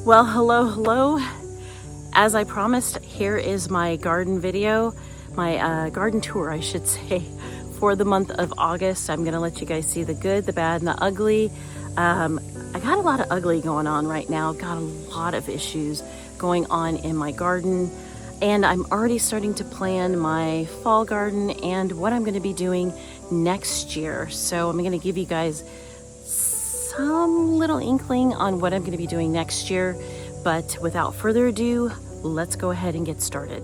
Well, hello. As I promised, here is my garden video, my garden tour, I should say, for the month of August. I'm gonna let you guys see the good, the bad, and the ugly. I got a lot of ugly going on right now. Got a lot of issues going on in my garden, and I'm already starting to plan my fall garden and what I'm gonna be doing next year. So I'm gonna give you guys some little inkling on what I'm going to be doing next year. But without further ado, let's go ahead and get started.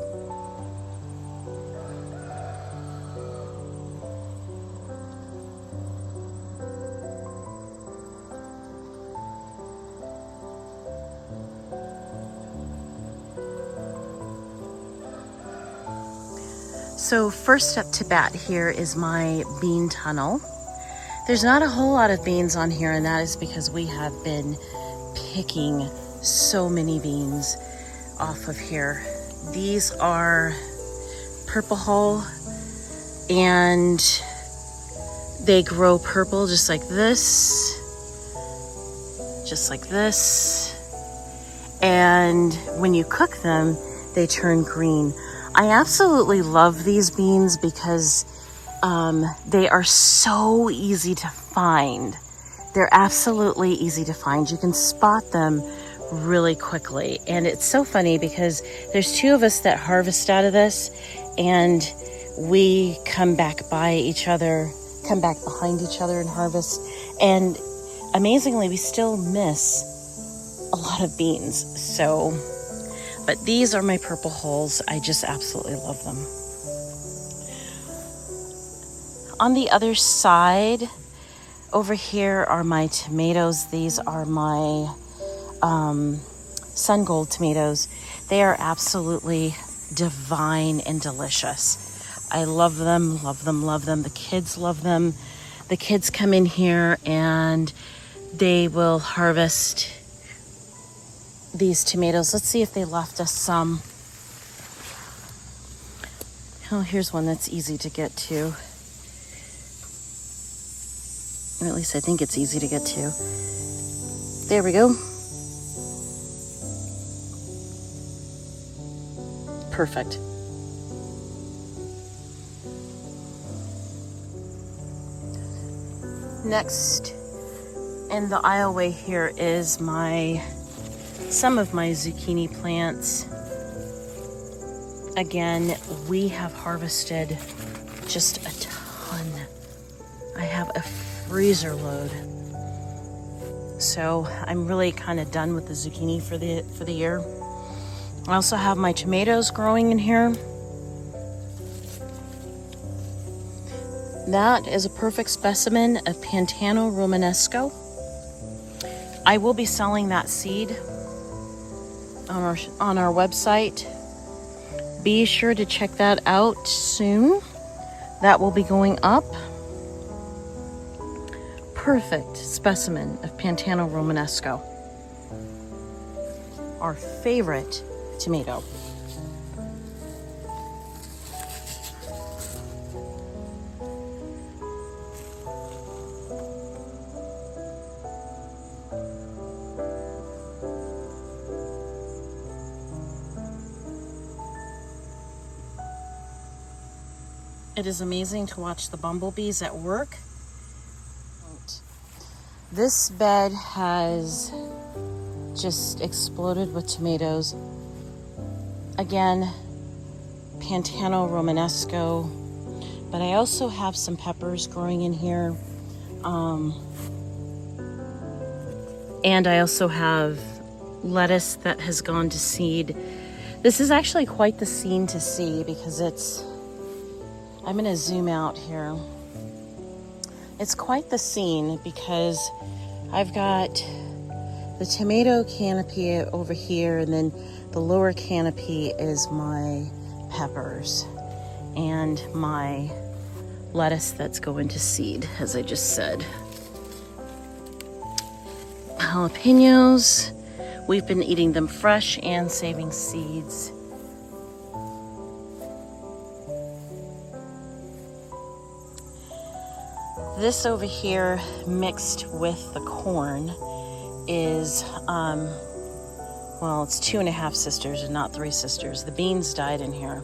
So first up to bat here is my bean tunnel. There's not a whole lot of beans on here, and that is because we have been picking so many beans off of here. These are purple hull, and they grow purple just like this, and when you cook them, they turn green. I absolutely love these beans because they are so easy to find. They're absolutely easy to find. You can spot them really quickly. And it's so funny because there's two of us that harvest out of this, and we come back behind each other and harvest. And amazingly, we still miss a lot of beans. But these are my purple hulls. I just absolutely love them. On the other side, over here are my tomatoes. These are my Sun Gold tomatoes. They are absolutely divine and delicious. I love them. The kids love them. The kids come in here and they will harvest these tomatoes. Let's see if they left us some. Oh, here's one that's easy to get to. Or at least I think it's easy to get to. There we go. Perfect. Next in the aisleway here is some of my zucchini plants. Again, we have harvested just a ton. I have a freezer load. So I'm really kind of done with the zucchini for the year. I also have my tomatoes growing in here. That is a perfect specimen of Pantano Romanesco. I will be selling that seed on our website. Be sure to check that out soon. That will be going up. Perfect specimen of Pantano Romanesco. Our favorite tomato. It is amazing to watch the bumblebees at work. This bed has just exploded with tomatoes. Again, Pantano Romanesco, but I also have some peppers growing in here. And I also have lettuce that has gone to seed. This is actually quite the scene to see because I'm going to zoom out here. It's quite the scene because I've got the tomato canopy over here, and then the lower canopy is my peppers and my lettuce that's going to seed, as I just said. Jalapenos, we've been eating them fresh and saving seeds. This over here mixed with the corn is Well, it's 2.5 sisters and not 3 sisters. The beans died in here.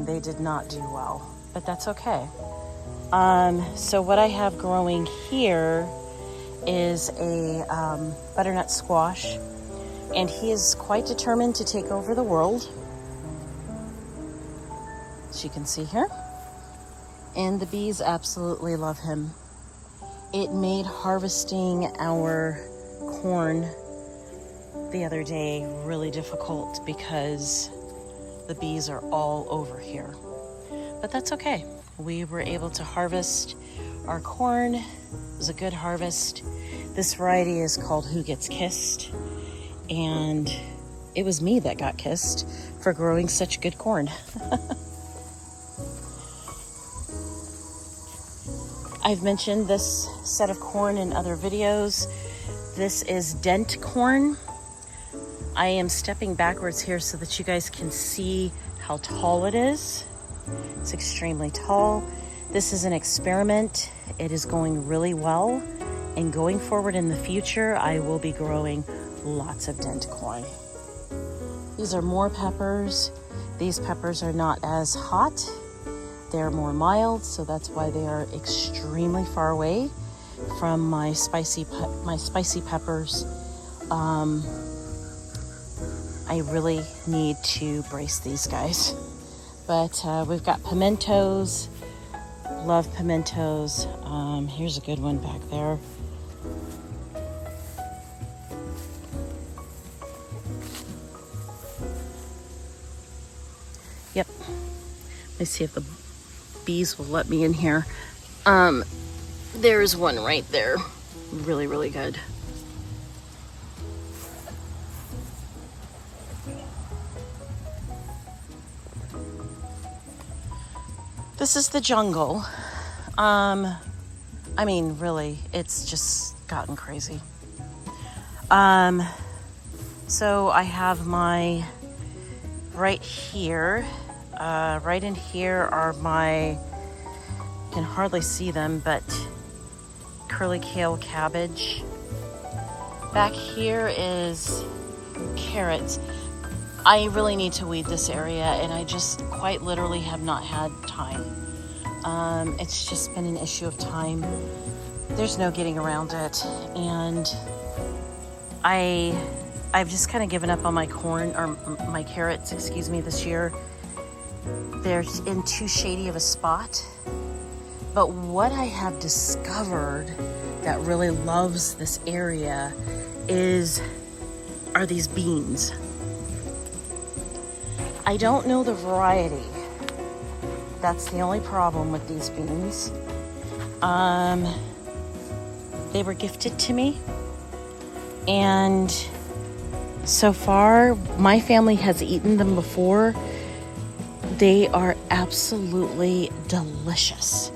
They did not do well, but that's okay. So what I have growing here is a butternut squash, and he is quite determined to take over the world, as you can see here. And the bees absolutely love him. It made harvesting our corn the other day really difficult because the bees are all over here. But that's okay. We were able to harvest our corn. It was a good harvest. This variety is called Who Gets Kissed, and it was me that got kissed for growing such good corn. I've mentioned this set of corn in other videos. This is dent corn. I am stepping backwards here so that you guys can see how tall it is. It's extremely tall. This is an experiment. It is going really well. And going forward in the future, I will be growing lots of dent corn. These are more peppers. These peppers are not as hot. They're more mild, so that's why they are extremely far away from my spicy peppers. I really need to brace these guys. But we've got pimentos. Love pimentos. Here's a good one back there. Yep. Let's see if the bees will let me in here. There's one right there. Really, really good. This is the jungle. I mean, really, it's just gotten crazy. So I have my, right here, right in here are my, you can hardly see them, but curly kale cabbage. Back here is carrots. I really need to weed this area, and I just quite literally have not had time. It's just been an issue of time. There's no getting around it, and I've just kind of given up on my corn, or my carrots, excuse me, this year. They're in too shady of a spot. But what I have discovered that really loves this area are these beans. I don't know the variety. That's the only problem with these beans. They were gifted to me, and so far my family has eaten them before. They are absolutely delicious,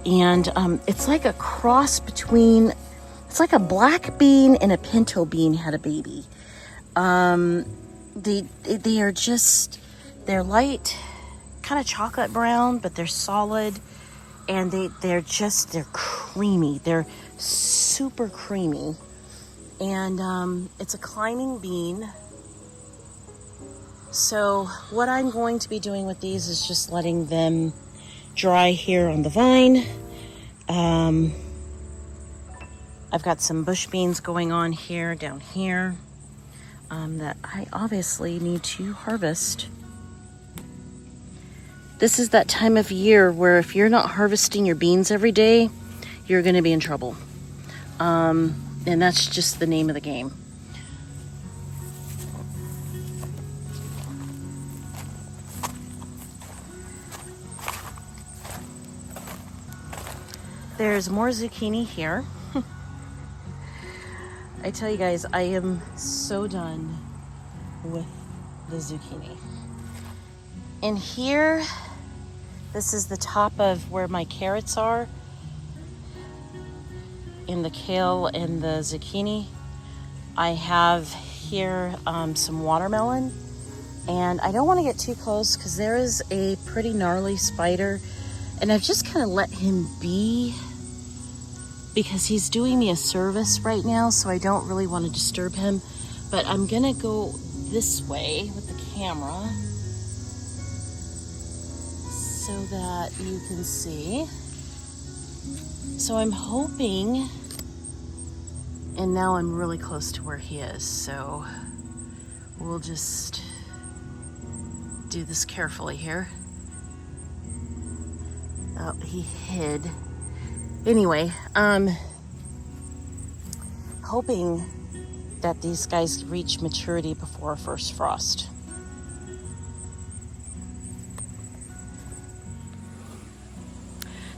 and it's like a cross between, it's like a black bean and a pinto bean had a baby. They are just, they're light, kind of chocolate brown, but they're solid, and they're creamy. They're super creamy, and it's a climbing bean. So what I'm going to be doing with these is just letting them dry here on the vine. I've got some bush beans going on here, down here, that I obviously need to harvest. This is that time of year where if you're not harvesting your beans every day, you're going to be in trouble. And that's just the name of the game. There's more zucchini here. I tell you guys, I am so done with the zucchini. And here, this is the top of where my carrots are, in the kale and the zucchini. I have here some watermelon, and I don't want to get too close because there is a pretty gnarly spider, and I've just kind of let him be because he's doing me a service right now, so I don't really want to disturb him. But I'm gonna go this way with the camera so that you can see. So I'm hoping, and now I'm really close to where he is, so we'll just do this carefully here. Oh, he hid. Anyway, hoping that these guys reach maturity before first frost.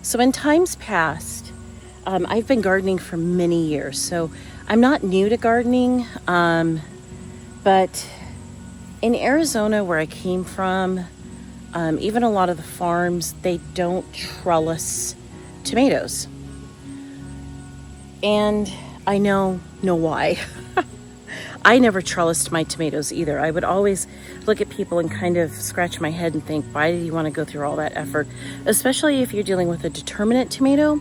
So in times past, I've been gardening for many years, so I'm not new to gardening, but in Arizona where I came from, even a lot of the farms, they don't trellis tomatoes. And I know why. I never trellised my tomatoes either. I would always look at people and kind of scratch my head and think, why do you want to go through all that effort? Especially if you're dealing with a determinate tomato,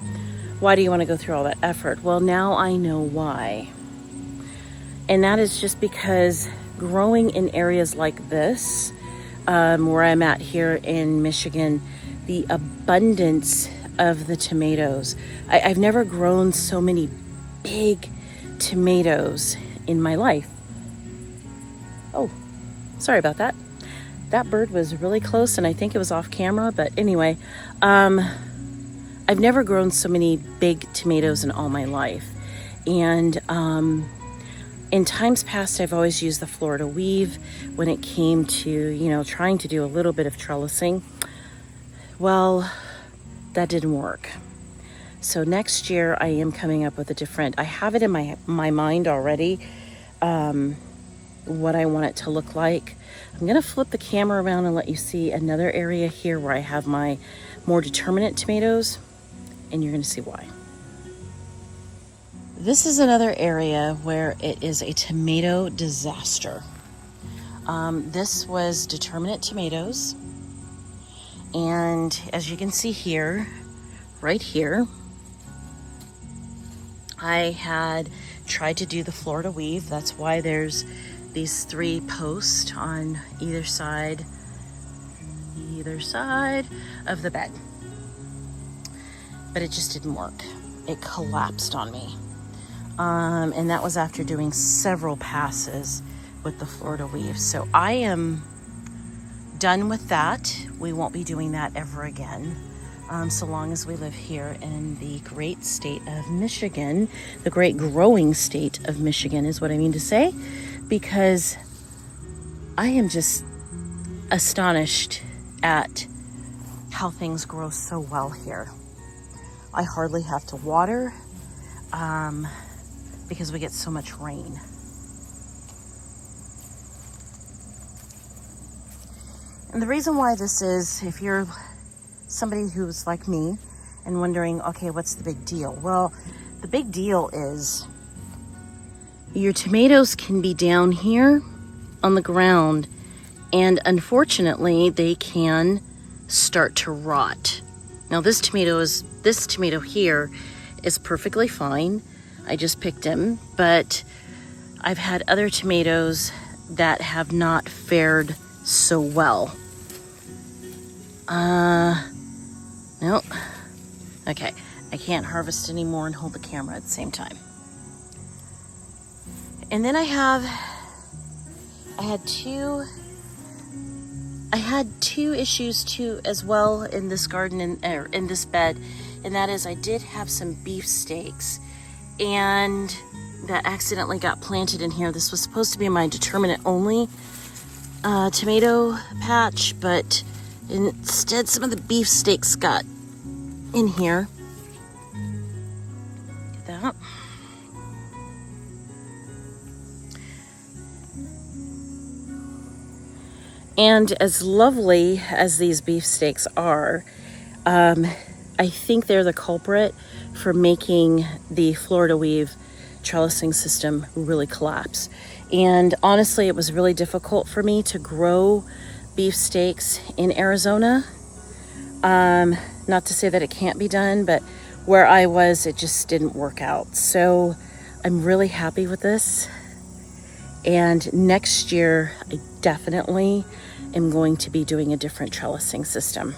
why do you want to go through all that effort? Well, now I know why. And that is just because growing in areas like this, where I'm at here in Michigan, the abundance of the tomatoes. I've never grown so many big tomatoes in my life. Oh, sorry about that. That bird was really close and I think it was off camera, but anyway, I've never grown so many big tomatoes in all my life. And in times past, I've always used the Florida weave when it came to, trying to do a little bit of trellising. Well, that didn't work. So next year I am coming up with a different, I have it in my mind already, what I want it to look like. I'm gonna flip the camera around and let you see another area here where I have my more determinate tomatoes, and you're gonna see why. This is another area where it is a tomato disaster. This was determinate tomatoes, and as you can see here, right here, I had tried to do the Florida weave. That's why there's these 3 posts on either side of the bed. But it just didn't work. It collapsed on me. And that was after doing several passes with the Florida weave. So I am done with that. We won't be doing that ever again. So long as we live here in the great state of Michigan, the great growing state of Michigan is what I mean to say, because I am just astonished at how things grow so well here. I hardly have to water because we get so much rain. And the reason why this is, if you're somebody who's like me and wondering, okay, what's the big deal? Well, the big deal is your tomatoes can be down here on the ground, and unfortunately they can start to rot. Now this tomato here is perfectly fine. I just picked him, but I've had other tomatoes that have not fared so well. Nope. Okay, I can't harvest anymore and hold the camera at the same time. And then I had two issues too as well in this garden in this bed, and that is I did have some beefsteaks, and that accidentally got planted in here. This was supposed to be my determinate only tomato patch, but instead some of the beefsteaks got in here. Get that. And as lovely as these beefsteaks are, I think they're the culprit for making the Florida weave trellising system really collapse. And honestly, it was really difficult for me to grow beefsteaks in Arizona. Not to say that it can't be done, but where I was, it just didn't work out. So I'm really happy with this. And next year, I definitely am going to be doing a different trellising system.